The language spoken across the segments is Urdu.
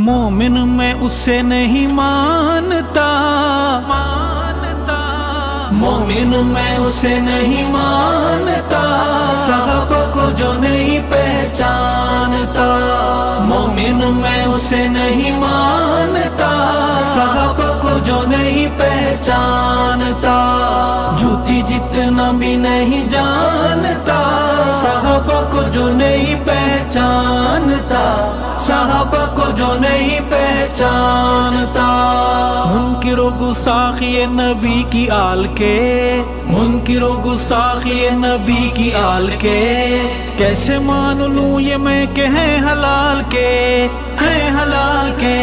مومن میں اسے نہیں مانتا، مومن میں اسے نہیں مانتا، صحابہ کو جو نہیں پہچانتا، مومن میں اسے نہیں مانتا، صحابہ کو جو نہیں پہچانتا، جھوٹی جتنا بھی نہیں جانتا، صحابہ کو جو نہیں پہچانتا، صحابہ کو جو نہیں پہچانتا، منکر و گستاخی نبی کی آل کے، منکر و گستاخی نبی کی آل کے، کیسے مان لوں یہ میں کہ ہیں حلال کے، ہیں حلال کے،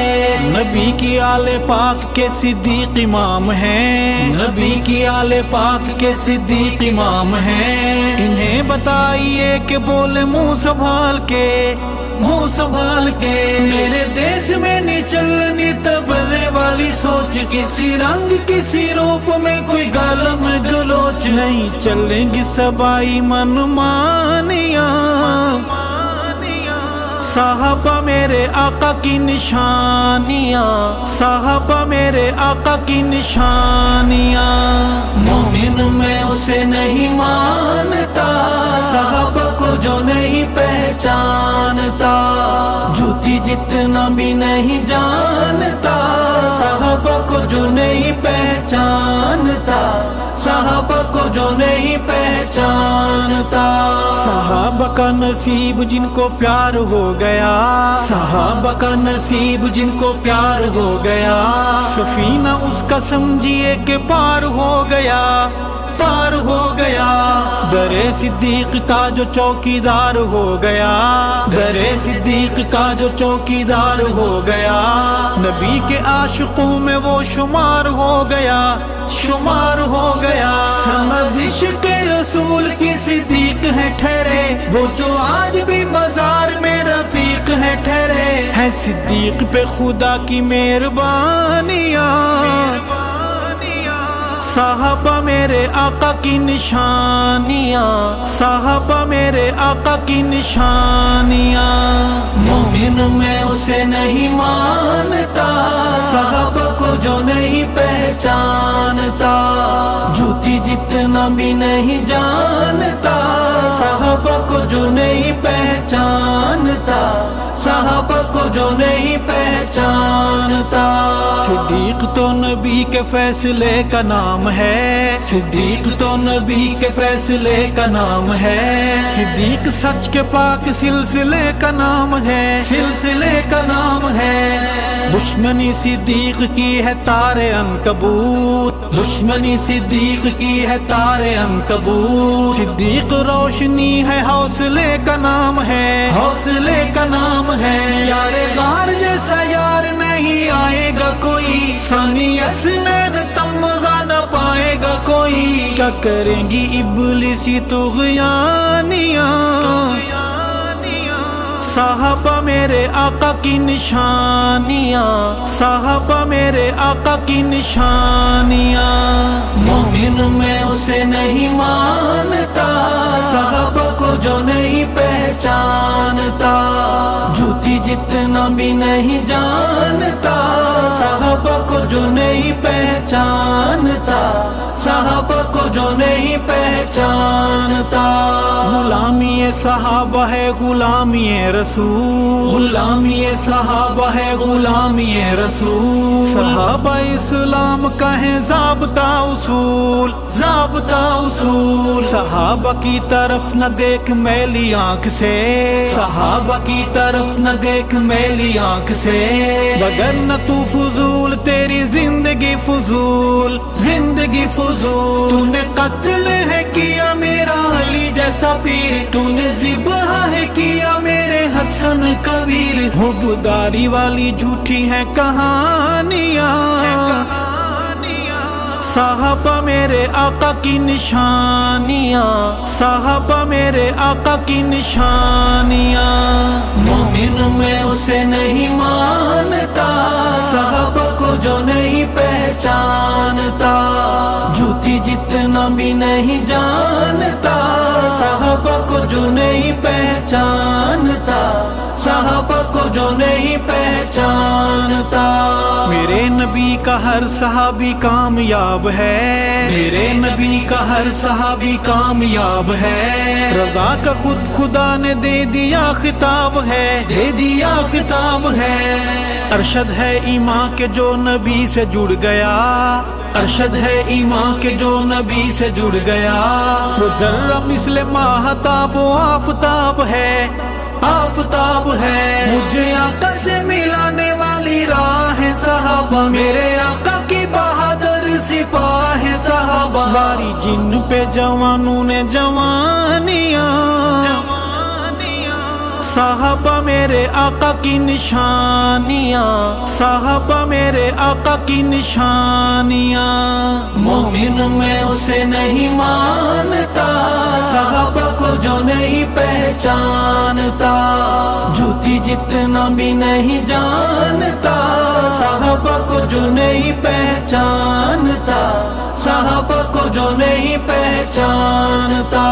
نبی کی آل پاک کے صدیق امام ہیں، نبی کی آل پاک کے صدیق امام ہیں، انہیں بتائیے کہ بولے منہ سنبھال کے، منہ سنبھال کے، میرے دیش میں نہیں چلنی تبرے والی سوچ، کسی رنگ کسی روپ میں کوئی گالم گلوچ، نہیں چلیں گی سبائی من مانیاں، صحابہ میرے آقا کی نشانیاں، صحابہ میرے آقا کی نشانیاں، مومن میں اسے نہیں مانتا، صحابہ کو جو نہیں پہچانتا، جھوٹی جتنا بھی نہیں جانتا، صحابہ کو جو نہیں پہچانتا، صحابہ کو جو نہیں پہچانتا، صحابہ کا نصیب جن کو پیار ہو گیا، صحابہ کا نصیب جن کو پیار ہو گیا، سفینہ اس کا سمجھیے کہ پار ہو گیا، پار ہو گیا، در صدیق کا جو چوکیدار ہو گیا، در صدیق کا جو چوکیدار ہو گیا، نبی کے عاشقوں میں وہ شمار ہو گیا، شمار ہو گیا، سمجھ عشق رسول کی صدیق ہے ٹھہرے، وہ جو آج بھی بازار میں رفیق ہے ٹھہرے، ہے صدیق پہ خدا کی مہربانیاں، صحابہ میرے آقا کی نشانیاں، صحابہ میرے آقا کی نشانیاں، مومن میں اسے نہیں مانتا، صحابہ کو جو نہیں پہچانتا، جھوٹی جتنا بھی نہیں جانتا، صحابہ کو جو نہیں پہچانتا، صحابہ کو جو نہیں پہچانتا، صدیق تو نبی کے فیصلے کا نام ہے، صدیق تو نبی کے فیصلے کا نام ہے، صدیق سچ کے پاک سلسلے کا نام ہے، سلسلے کا نام ہے، دشمنی صدیق کی ہے تار عنکبوت، دشمنی صدیق کی ہے تار عنکبوت، صدیق روشنی ہے حوصلے کا نام ہے، حوصلے کا نام ہے، یار غار جیسا یار نہیں آئے گا کوئی، ثانی اسنین تمغہ نہ پائے گا کوئی، کیا کریں گی ابلیسی طغیانیاں، صحابہ میرے آقا کی نشانیاں، صحابہ میرے آقا کی نشانیاں، مومن میں اسے نہیں مانتا، صحابہ کو جو نہیں پہچانتا، جھوٹی جتنا بھی نہیں جانتا، صحابہ کو جو نہیں پہچانتا، صحابہ کو جو نہیں پہچانتا، غلامی صحابہ ہے غلامی رسول، غلامی صحابہ ہے غلامی رسول، صحابہ اسلام کا ہے ضابطہ اصول، ضابطہ اصول، صحابہ کی طرف نہ دیکھ میلی آنکھ سے، صحابہ کی طرف نہ دیکھ میلی آنکھ سے، وگرنہ تو فضول تیری زندگی فضول، زندگی فضول، تو نے قتل ہے کیا میرا علی جیسا پیر، تو نے ذبح ہے کیا میرے حسن کبیر، حبداری والی جھوٹی ہے کہانیاں، صحابہ میرے آقا کی نشانیاں، صحابہ میرے آقا کی نشانیاں، مومن میں اسے نہیں مانتا، صحابہ کو جو نہیں نہیں پہچانتا، جوتی جتنا بھی نہیں جانتا، صحابہ کو جو نہیں پہچانتا، صحابہ کو جو نہیں پہچانتا۔ میرے نبی کا ہر صحابی کامیاب ہے، میرے نبی کا ہر صحابی کامیاب ہے، رضا کا خود خدا نے دے دیا خطاب ہے، دے دیا خطاب ہے۔ ارشد ہے ایمان کے جو نبی سے جڑ گیا، ارشد ہے ایمان کے جو نبی سے جڑ گیا، وہ ذرہ مثل ماہتاب و آفتاب ہے، آفتاب ہے۔ مجھے آقا سے ملانے والی راہ ہے صحابہ، میرے آقا کی بہادر سپاہ ہے صحابہ، باری جن پہ جوانوں نے جوانیاں، صحابہ میرے آقا کی نشانیاں، صحابہ میرے آقا کی نشانیاں، مومن میں اسے نہیں مانتا، صحابہ کو جو نہیں پہچانتا، جوتی جتنا بھی نہیں جانتا، صحابہ کو جو نہیں پہچانتا، صحابہ کو جو نہیں پہچانتا،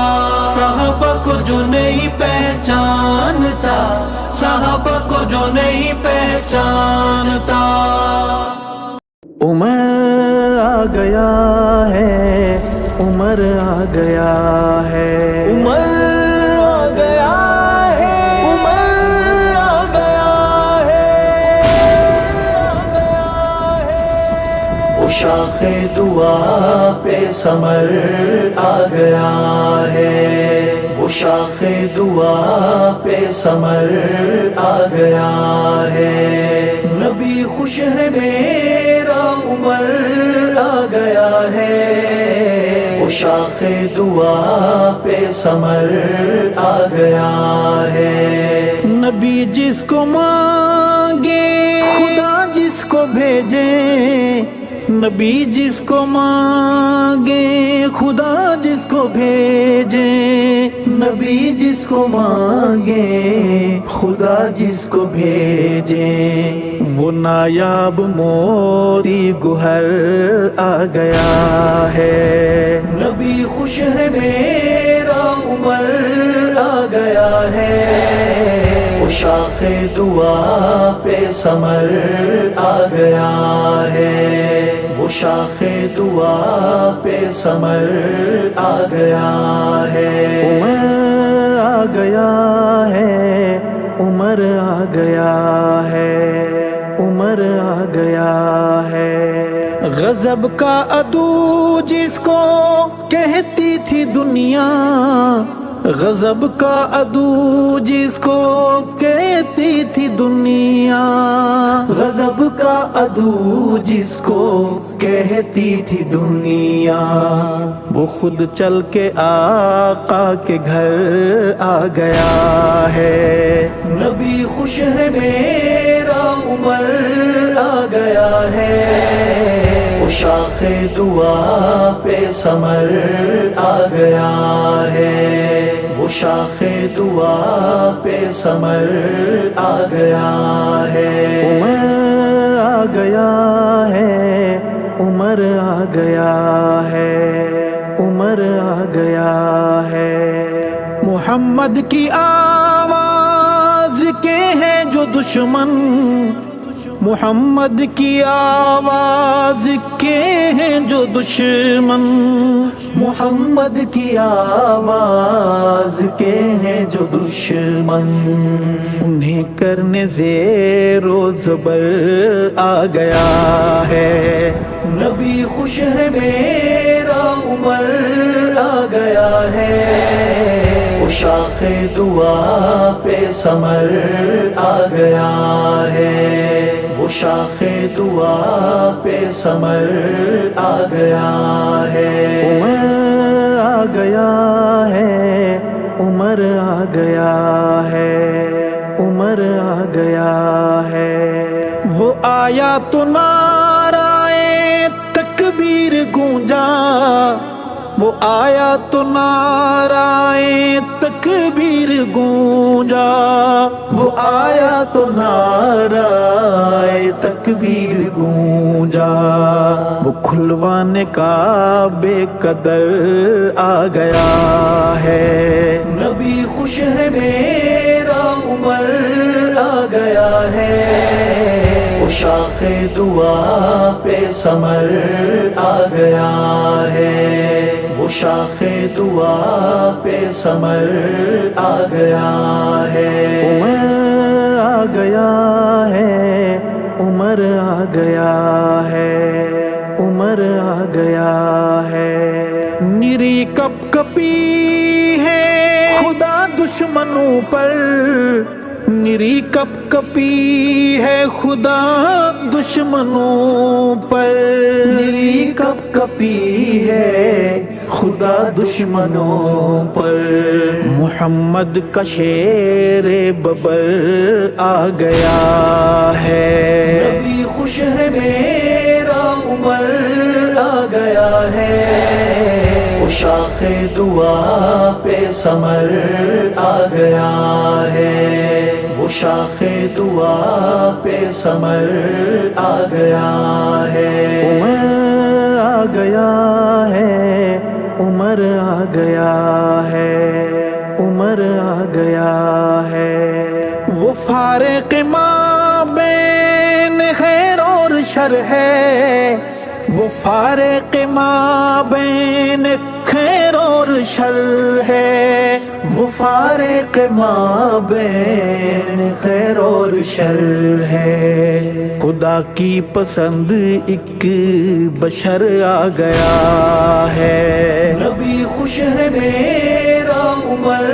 صحابہ کو جو نہیں پہچانتا، صحابہ کو جو نہیں پہچانتا۔ عمر آ گیا ہے، عمر آ گیا ہے، عمر آ گیا ہے، عمر آ گیا ہے۔ وہ شاخ دعا پہ ثمر آ گیا ہے، وہ شاخ دعا پہ ثمر آ گیا ہے، نبی خوش ہے میرا عمر آ گیا ہے، وہ شاخ دعا پہ ثمر آ گیا ہے، نبی جس کو مانگے خدا جس کو بھیجے، نبی جس کو مانگے خدا جس کو بھیجے، نبی جس کو مانگے خدا جس کو بھیجے، وہ نایاب موتی گوہر آ گیا ہے، نبی خوش ہے میرا عمر آ گیا ہے، وہ شاخ دعا پہ ثمر آ گیا ہے، وہ شاخ دعا پہ ثمر آ گیا ہے، عمر آ گیا ہے، عمر آ گیا ہے، عمر آ گیا ہے۔ غضب کا عدو جس کو کہتی تھی دنیا، غضب کا عدو جس کو کہتی تھی دنیا، غضب کا عدو جس کو کہتی تھی دنیا، وہ خود چل کے آقا کے گھر آ گیا ہے، نبی خوش ہے میرا عمر آ گیا ہے، وہ شاخ دعا پہ ثمر آ گیا ہے، وہ شاخ دعا پہ ثمر آ گیا ہے، عمر آ گیا ہے، عمر آ گیا ہے، عمر آ گیا ہے۔ محمد کی آواز کے ہیں جو دشمن، محمد کی آواز کے ہیں جو دشمن، محمد کی آواز کے ہیں جو دشمن، انہیں کرنے زیر و زبر آ گیا ہے، نبی خوش ہے میرا عمر آ گیا ہے، وہ شاخ دعا پہ ثمر آ گیا ہے، وہ شاخ دعا پہ ثمر آ گیا ہے، عمر آ گیا ہے، عمر آ گیا ہے، عمر آ گیا ہے۔ وہ آیا تو نعرہ تکبیر گونجا، وہ آیا تو نعرہ تکبیر گونجا، وہ آیا تو نعرہ تکبیر گونجا، وہ کھلوانے کا بے قدر آ گیا ہے۔ نبی خوش ہے میرا عمر آ گیا ہے، وہ شاخ دعا پہ ثمر آ گیا ہے، وہ شاخ دعا پہ ثمر آ گیا ہے۔ عمر آ گیا ہے، عمر آ گیا ہے، عمر آ گیا ہے۔ نری کپ کپی ہے خدا دشمنوں پر، نری کپ کپی ہے خدا دشمنوں پر، نری کپ کپی ہے خدا دشمنوں پر۔ محمد کا شیر ببر آ گیا ہے، نبی خوش ہے میرا عمر آ گیا ہے، وہ شاخ دعا پہ ثمر آ گیا ہے، وہ شاخ دعا پہ ثمر آ گیا ہے۔ عمر آ گیا ہے، عمر آ گیا ہے، عمر آ گیا ہے۔ وہ فارق ما بین خیر اور شر ہے، وہ فارق ما بین خیر اور شر ہے، وہ فارق ما بین خیر اور شر ہے۔ خدا کی پسند ایک بشر آ گیا ہے، نبی خوش ہے میرا عمر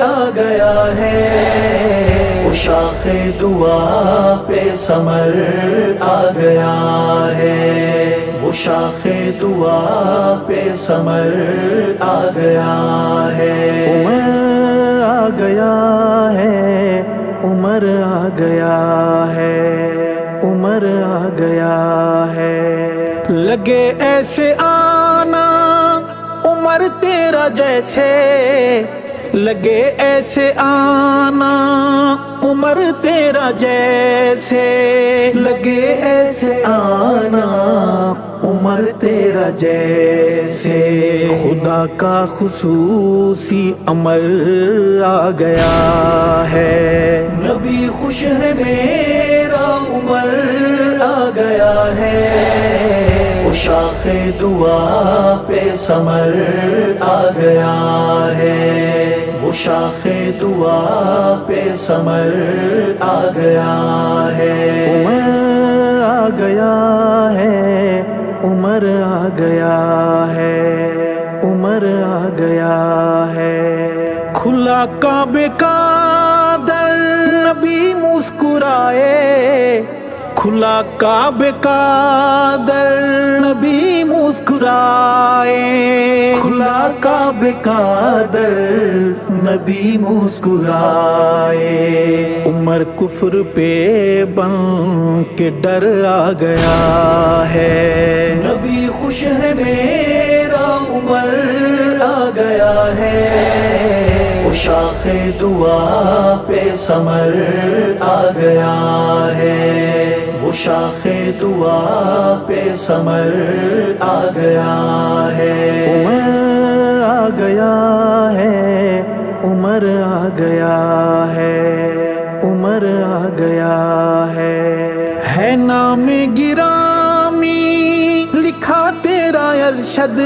آ گیا ہے، وہ شاخ دعا پہ ثمر آ گیا ہے، وہ شاخ دعا پہ ثمر آ گیا ہے۔ عمر آ گیا ہے، عمر آ گیا ہے، عمر آ گیا ہے۔ لگے ایسے آنا عمر تیرا جیسے، لگے ایسے آنا عمر تیرا جیسے، لگے ایسے آنا عمر تیرا جیسے۔ خدا کا خصوصی امر آ گیا ہے، نبی خوش ہے میرا عمر آ گیا ہے، وہ شاخ دعا پہ ثمر آ گیا ہے، وہ شاخ دعا پہ ثمر آ گیا ہے۔ عمر آ گیا ہے، عمر آ گیا ہے، عمر آ گیا ہے۔ کھلا کعبے کا در نبی مسکرائے، کھلا کعبے کا در نبی مسکرائے، کھلا کعبے کا در نبی مسکرائے۔ عمر کفر پہ بن کے ڈر آ گیا ہے، نبی خوش ہے میرا عمر آ گیا ہے، وہ شاخ دعا پہ ثمر آ گیا ہے، وہ شاخ دعا پہ ثمر آ گیا ہے۔ عمر آ گیا ہے، عمر آ گیا ہے، عمر آ گیا ہے۔ نام گرامی لکھا تیرا ارشد،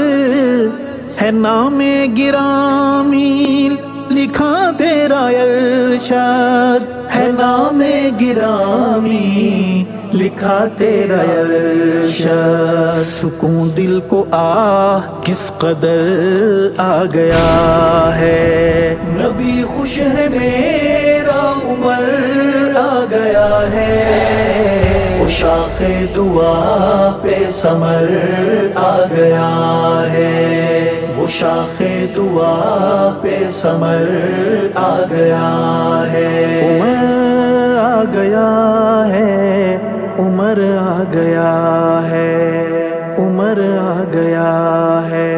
ہے نام گرامی لکھا تیرا ارشد، ہے نام گرامی لکھا تیرا ارشد۔ سکون دل کو کس قدر آ گیا ہے، نبی خوش ہے میرا عمر آ گیا ہے، وہ شاخ دعا پہ ثمر آ گیا ہے، وہ شاخ دعا پہ ثمر آ گیا ہے۔ عمر آ گیا ہے، عمر آ گیا ہے، عمر آ گیا ہے۔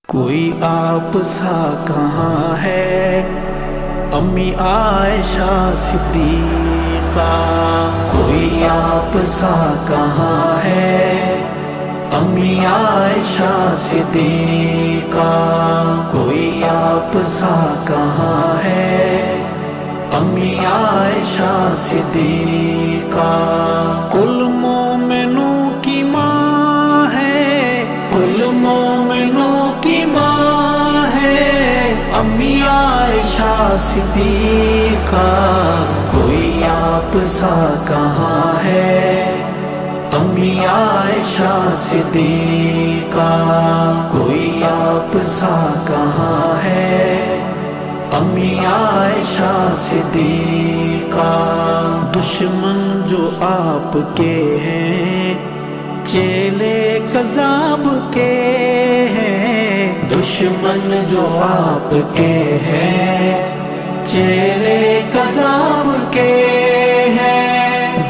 کوئی آپ سا کہاں ہے امی عائشہ صدیقہ، کوئی آپ سا کہاں ہے امی عائشہ صدیقہ کوئی آپ سا کہاں ہے، امی عائشہ صدیقہ کل مومنوں کی ماں ہے، کل مومنوں کی ماں ہے، امی عائشہ صدیقہ کوئی آپ سا کہاں ہے، امی عائشہ صدیقہ کوئی آپ سا کہاں ہے، امی عائشہ صدیقہ دشمن جو آپ کے ہیں چیلے کذاب کے ہیں، دشمن جو آپ کے ہیں چیلے کذاب کے ہیں،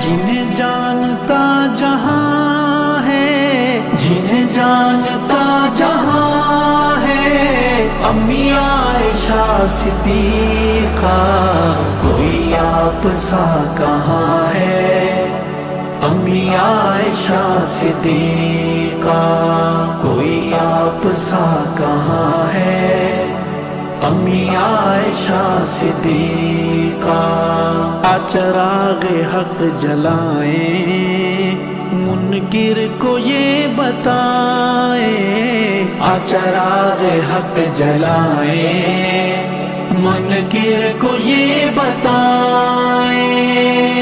جنہیں جانتا جہاں ہے، جنہیں جانتا جہاں ہے، امی عائشہ صدیقہ کوئی آپ سا کہاں ہے، امی عائشہ صدیقہ کوئی آپ سا کہاں ہے، امی عائشہ صدیقہ چراغ حق جلائیں منکر کو یہ بتائیں، چراغ حق جلائیں منکر کو یہ بتائیں،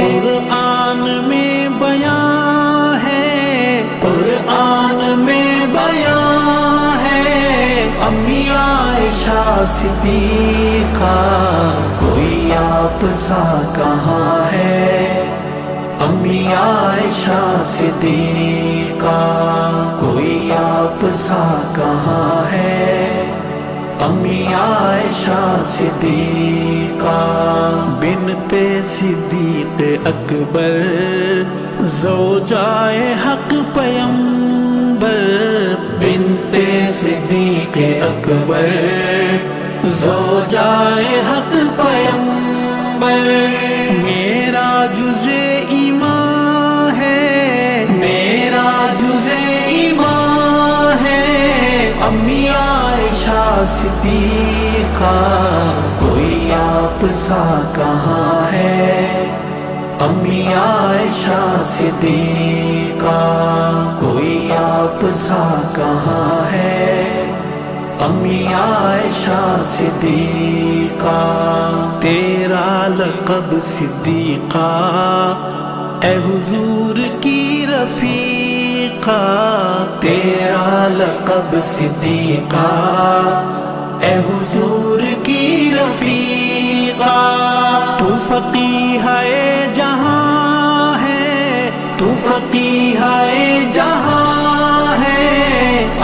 قرآن میں بیان ہے، قرآن میں بیان ہے، امی عائشہ صدیقہ کوئی آپ سا کہاں ہے، امی عائشہ صدیقہ کوئی آپ سا کہاں ہے، امی عائشہ صدیقہ بنت صدیق اکبر زوجائے حق پیمبر، بنت صدیق اکبر زوجائے حق پیمبر، میرا جزء ایمان ہے، میرا جزء ایمان ہے، امی عائشہ صدیقہ کوئی آپ سا کہاں ہے، امی عائشہ صدیقہ کوئی آپ سا کہاں ہے، امی عائشہ صدیقہ تیرا لقب صدیقہ اے حضور کی رفیقہ، تیرا لقب صدیقہ اے حضور کی رفیقہ، تو فقیہ جہاں ہے، تو فقیہ جہاں ہے،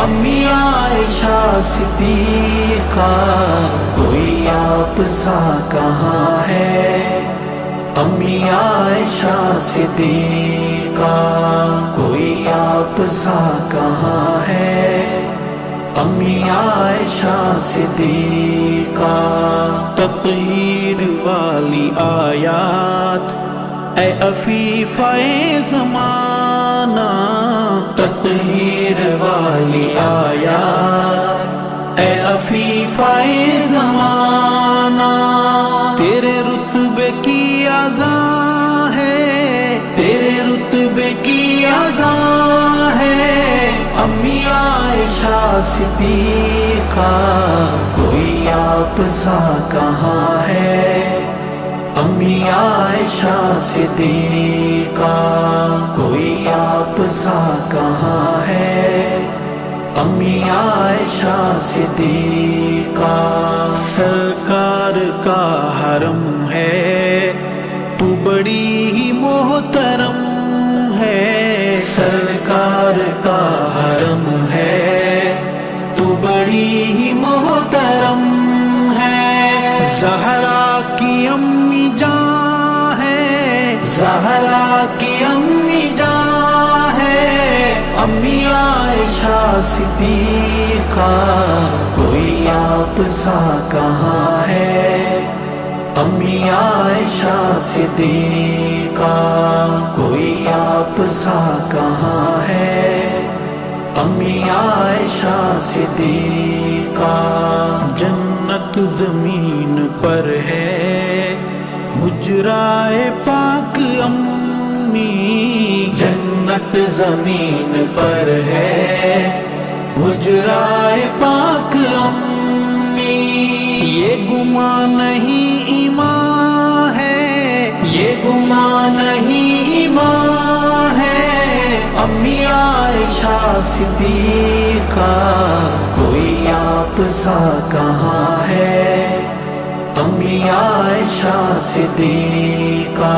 امی عائشہ صدیقہ کوئی آپ سا کہاں ہے، امی عائشہ صدیقہ کوئی آپ سا کہاں ہے، امی عائشہ صدیقہ تطہیر والی آیات اے عفیفہ زمانہ، تطہیر والی آیات اے عفیفہ زمانہ، تیرے رتبے کی اذان ہے، تیرے رتبے کی اذان ہے، امی عائشہ صدیقہ کوئی آپ سا کہاں ہے، امی عائشہ صدیقہ کوئی آپ سا کہاں ہے، امی عائشہ صدیقہ سرکار کا حرم ہے، تو بڑی ہی محترم ہے، سرکار کا حرم ہے، تو بڑی ہی محترم ہے، زہرا کی امی جان ہے، زہرا کی امی جان ہے، امی عائشہ صدیقہ کوئی آپ سا کہاں ہے، امی عائشہ صدیقہ کوئی آپ سا کہاں ہے، امی عائشہ صدیقہ۔ جنت زمین پر ہے حجرائے پاک امی، جنت زمین پر ہے حجرائے پاک امی۔ یہ گمان نہیں ایمان ہے، یہ گمان نہیں ایمان ہے، امی عائشہ صدیقہ کوئی آپ سا کہاں ہے، امی عائشہ صدیقہ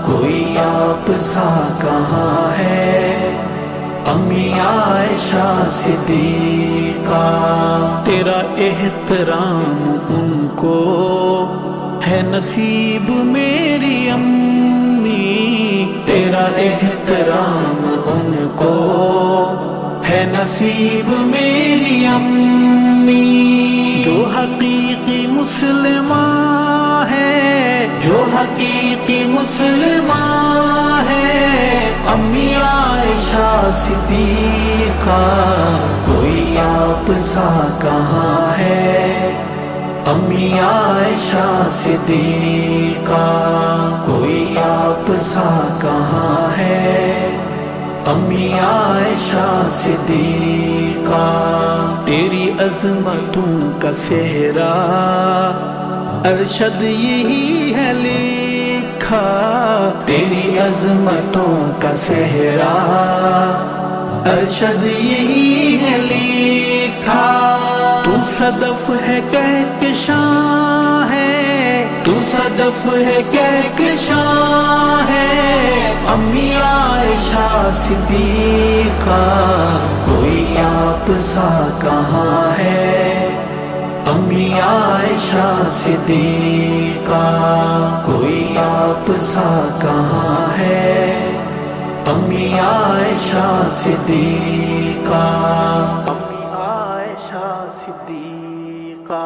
کوئی آپ سا کہاں ہے، امی عائشہ صدیقہ۔ تیرا احترام ان کو ہے نصیب میری امی، تیرا احترام ان کو ہے نصیب میری امی۔ جو حقیقی مسلمان ہے، جو حقیقی مسلمان ہے، امی عائشہ صدیقہ کوئی آپ سا کہاں ہے، امی عائشہ صدیقہ کوئی آپ سا کہاں ہے، امی عائشہ صدیقہ۔ تیری عظمتوں کا صحرا ارشد یہی ہے لکھا، تیری عظمتوں کا صحرا ارشد یہی ہے لکھا۔ تو صدف ہے کہکشاں ہے، تو صدف ہے کہکشاں ہے، امی عائشہ صدیقہ کوئی آپ سا کہاں ہے، امی عائشہ صدیقہ کوئی آپ سا کہاں ہے، امی عائشہ صدیقہ، امی عائشہ صدیقہ۔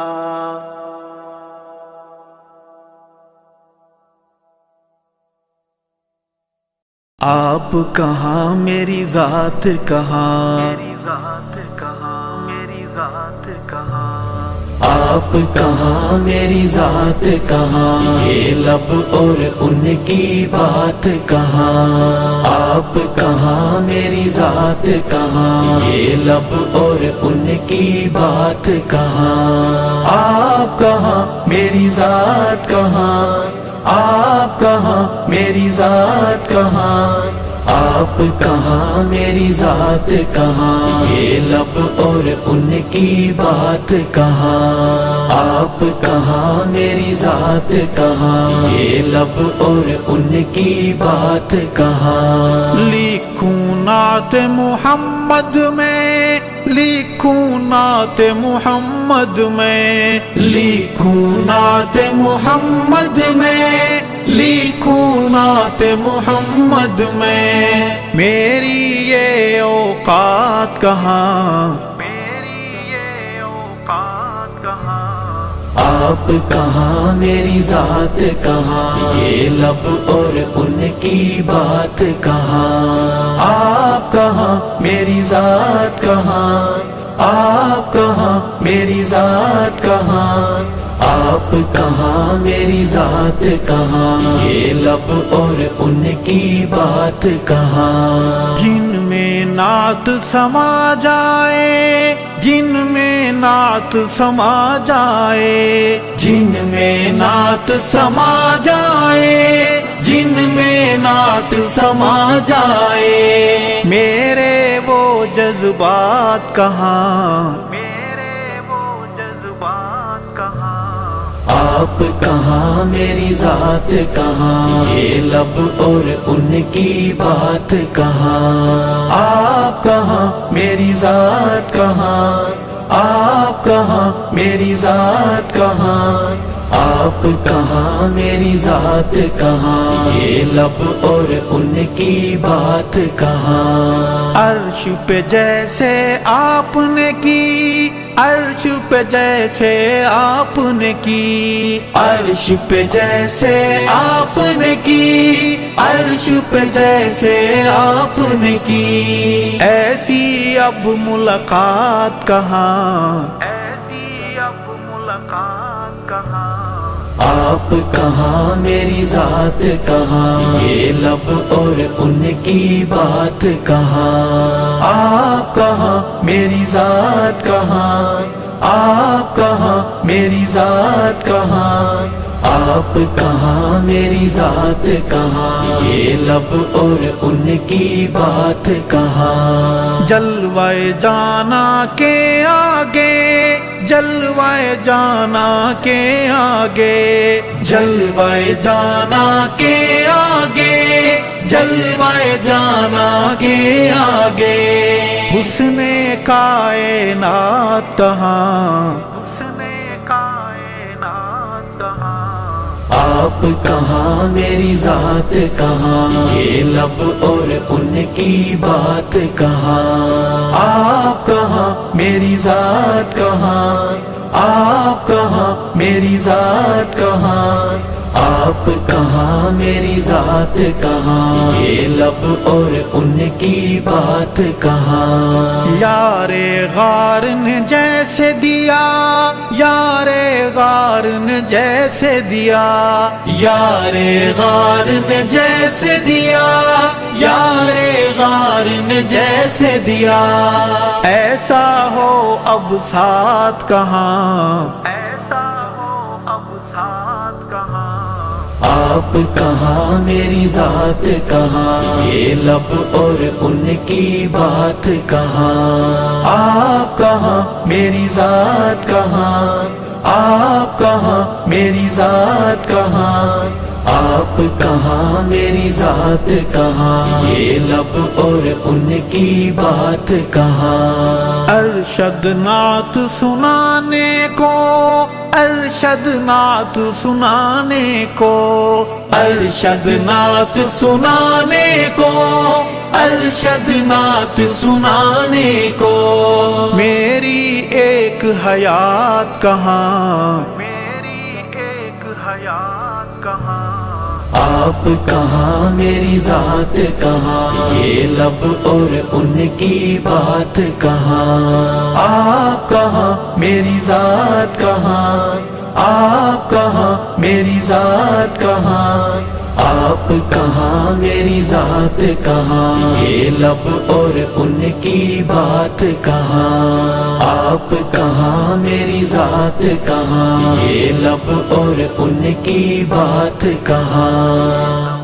آپ کہاں میری ذات کہاں، میری ذات کہاں، میری ذات کہاں، آپ کہاں میری ذات کہاں، یہ لب اور ان کی بات کہاں، آپ کہاں میری ذات کہاں، یہ لب اور ان کی بات کہاں، آپ کہاں میری ذات کہاں، آپ کہاں میری ذات کہاں، آپ کہاں میری ذات کہاں، یہ لب اور ان کی بات کہاں، آپ کہاں میری ذات کہاں، یہ لب اور ان کی بات کہاں۔ لکھوں نعت محمد میں، لکھوں نعت محمد میں، لکھوں نعت محمد میں، لکھوں نعت محمد میں، میری یہ اوقات کہاں، میری یہ اوقات کہاں، آپ کہاں میری ذات کہاں، یہ لب اور ان کی بات کہاں، آپ کہاں میری ذات کہاں، آپ کہاں میری ذات کہاں، آپ کہاں میری ذات کہاں، یہ لب اور ان کی بات کہاں۔ جن میں نعت سما جائے، جن میں نعت سما جائے، جن میں نعت سما جائے، جن میں نعت سما جائے، میرے وہ جذبات کہاں، میرے وہ جذبات کہاں، آپ کہاں میری ذات کہاں، یہ لب اور ان کی بات کہاں، آپ کہاں میری ذات کہاں، آپ کہاں میری ذات کہاں، آپ کہاں میری ذات کہاں، یہ لب اور ان کی بات کہاں۔ عرش پہ جیسے آپ نے کی، عرش پہ جیسے آپ نے کی، عرش پہ جیسے آپ نے کی، عرش پہ جیسے آپ نے کی، ایسی اب ملاقات کہاں، ایسی اب ملاقات کہاں، آپ کہاں میری ذات کہاں، یہ لب اور ان کی بات کہاں، آپ کہاں میری ذات کہاں، آپ کہاں میری ذات کہاں، آپ کہاں میری ذات کہاں، یہ لب اور ان کی بات کہاں، جلوائے جانا کے آگے، جلوائے جانا کے آگے، جلوائے جانا کے آگے، جلوائے جانا کے آگے، حسن کائنات کہاں، حسن کائنات کہاں، آپ کہاں میری ذات کہاں، یہ لب اور ان کی بات کہاں، آپ کہاں میری ذات کہاں، آپ کہاں میری ذات کہاں، آپ کہاں میری ذات کہاں، یہ لب اور ان کی بات کہاں، یار غار نے جیسے دیا، یار غار نے جیسے دیا، یار غار نے جیسے دیا، یار غار نے جیسے دیا، ایسا ہو اب ساتھ کہاں، ایسا ہو اب ساتھ کہاں، آپ کہاں میری ذات کہاں، یہ لب اور ان کی بات کہاں، آپ کہاں میری ذات کہاں، آپ کہاں میری ذات کہاں، آپ کہاں میری ذات کہاں، یہ لب اور ان کی بات کہاں، ارشد نعت سنانے کو، ارشد نعت سنانے کو، ارشد نعت سنانے کو، ارشد نعت سنانے کو، میری ایک حیات کہاں، میری ایک حیات کہاں، آپ کہاں میری ذات کہاں، یہ لب اور ان کی بات کہاں، آپ کہاں میری ذات کہاں، آپ کہاں میری ذات کہاں، آپ کہاں میری ذات کہاں، یہ لب اور ان کی بات کہاں، آپ کہاں میری ذات کہاں، یہ لب اور ان کی بات کہاں۔